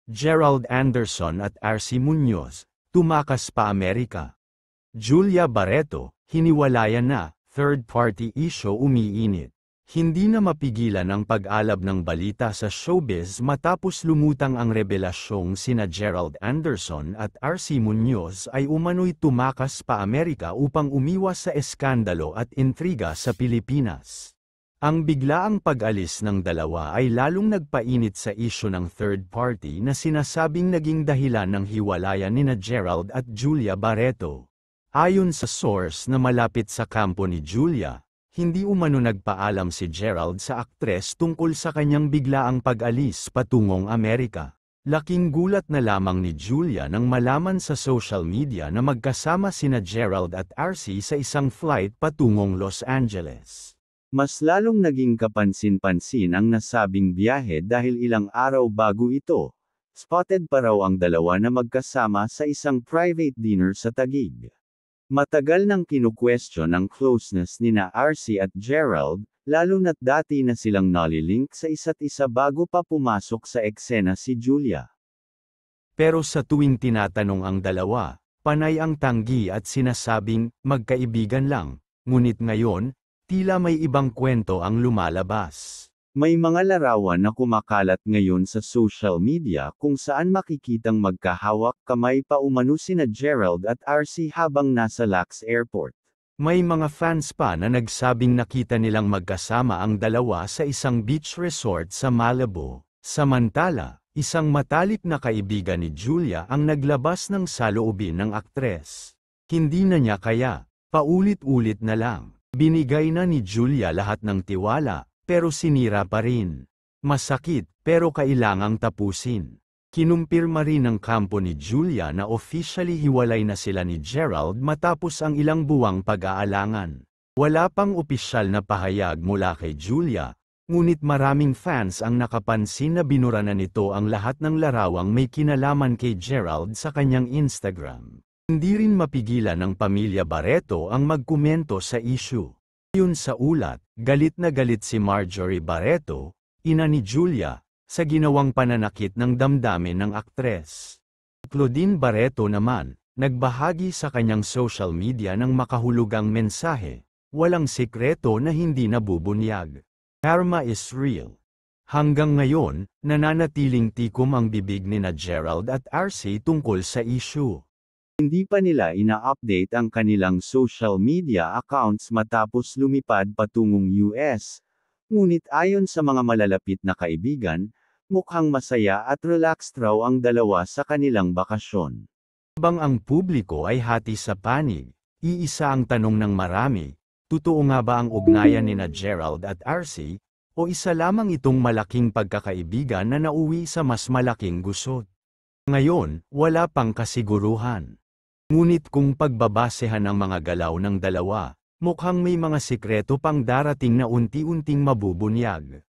Gerald Anderson at RC Munoz, tumakas pa Amerika. Julia Barreto, hiniwalayan na, third-party issue umiinit. Hindi na mapigilan ang pag-alab ng balita sa showbiz matapos lumutang ang revelasyong sina Gerald Anderson at RC Munoz ay umano'y tumakas pa Amerika upang umiwas sa eskandalo at intriga sa Pilipinas. Ang biglaang pag-alis ng dalawa ay lalong nagpainit sa isyu ng third party na sinasabing naging dahilan ng hiwalayan nina Gerald at Julia Barreto. Ayon sa source na malapit sa kampo ni Julia, hindi umano nagpaalam si Gerald sa aktres tungkol sa kanyang biglaang pag-alis patungong Amerika. Laking gulat na lamang ni Julia nang malaman sa social media na magkasama sina Gerald at RC sa isang flight patungong Los Angeles. Mas lalong naging kapansin-pansin ang nasabing biyahe dahil ilang araw bago ito, spotted pa raw ang dalawa na magkasama sa isang private dinner sa Taguig. Matagal nang kinu-question ang closeness nina RC at Gerald, lalo na't dati na silang nalilink sa isa't isa bago pa pumasok sa eksena si Julia. Pero sa tuwing tinatanong ang dalawa, panay ang tanggi at sinasabing magkaibigan lang, ngunit ngayon, tila may ibang kwento ang lumalabas. May mga larawan na kumakalat ngayon sa social media kung saan makikitang magkahawak kamay pa umano sina Gerald at RC habang nasa LAX Airport. May mga fans pa na nagsabing nakita nilang magkasama ang dalawa sa isang beach resort sa Malibu. Samantala, isang matalik na kaibigan ni Julia ang naglabas ng saloobin ng aktres. Hindi na niya kaya, paulit-ulit na lang. Binigay na ni Julia lahat ng tiwala, pero sinira pa rin. Masakit, pero kailangang tapusin. Kinumpirma rin ng kampo ni Julia na officially hiwalay na sila ni Gerald matapos ang ilang buwang pag-aalangan. Wala pang opisyal na pahayag mula kay Julia, ngunit maraming fans ang nakapansin na binura na nito ang lahat ng larawang may kinalaman kay Gerald sa kanyang Instagram. Hindi rin mapigilan ng pamilya Barreto ang magkomento sa issue. Ayon sa ulat, galit na galit si Marjorie Barreto, ina ni Julia, sa ginawang pananakit ng damdamin ng aktres. Claudine Barreto naman, nagbahagi sa kanyang social media ng makahulugang mensahe, walang sikreto na hindi nabubunyag. Karma is real. Hanggang ngayon, nananatiling tikom ang bibig nina Gerald at RC tungkol sa issue. Hindi pa nila ina-update ang kanilang social media accounts matapos lumipad patungong US, ngunit ayon sa mga malalapit na kaibigan, mukhang masaya at relaxed raw ang dalawa sa kanilang bakasyon. Habang ang publiko ay hati sa panig, iisa ang tanong ng marami, totoo nga ba ang ugnayan nina Gerald at RC, o isa lamang itong malaking pagkakaibigan na nauwi sa mas malaking gusot? Ngayon, wala pang kasiguruhan. Ngunit kung pagbabasehan ang mga galaw ng dalawa, mukhang may mga sikreto pang darating na unti-unting mabubunyag.